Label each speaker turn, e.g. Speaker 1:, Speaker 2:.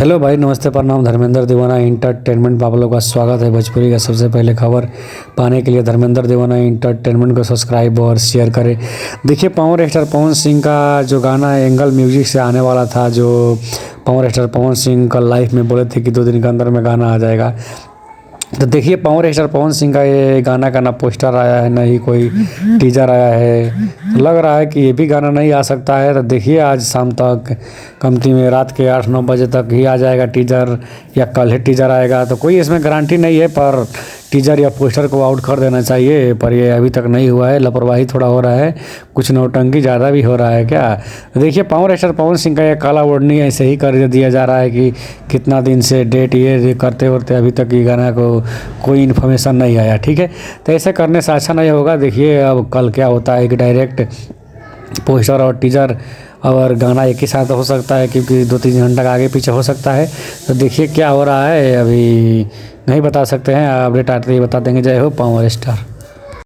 Speaker 1: Hello भाई, नमस्ते, प्रणाम। धर्मेंद्र दीवाना इंटरटेनमेंट आप लोग का स्वागत है। भोजपुरी का सबसे पहले खबर पाने के लिए धर्मेंद्र दीवाना इंटरटेनमेंट को सब्सक्राइब और शेयर करें। देखिए, पावर स्टार पवन सिंह का जो गाना एंगल म्यूजिक से आने वाला था, जो पावर स्टार पवन सिंह का लाइफ में बोले थे कि 2 दिन के अंदर में गाना आ जाएगा। तो देखिए, पावर स्टार पवन सिंह का ये गाना का ना पोस्टर आया है, ना ही कोई टीजर आया है। तो लग रहा है कि ये भी गाना नहीं आ सकता है। तो देखिए, आज शाम तक कमती में रात के 8-9 बजे तक ही आ जाएगा टीजर, या कल ही टीजर आएगा। तो कोई इसमें गारंटी नहीं है, पर टीजर या पोस्टर को आउट कर देना चाहिए। पर ये अभी तक नहीं हुआ है, लापरवाही थोड़ा हो रहा है, कुछ नौटंकी ज़्यादा भी हो रहा है क्या। देखिए, पावर स्टार पवन सिंह का ये काला ओढ़नी ऐसे ही कर दिया जा रहा है कि कितना दिन से डेट ये करते करते अभी तक ये गाना को कोई इन्फॉर्मेशन नहीं आया। ठीक है, तो ऐसे करने से अच्छा नहीं होगा। देखिए अब कल क्या होता है कि डायरेक्ट पोस्टर और टीजर और गाना एक ही साथ हो सकता है, क्योंकि 2-3 घंटा का आगे पीछे हो सकता है। तो देखिए क्या हो रहा है, अभी नहीं बता सकते हैं। अपडेट आते ही बता देंगे। जय हो पावर स्टार।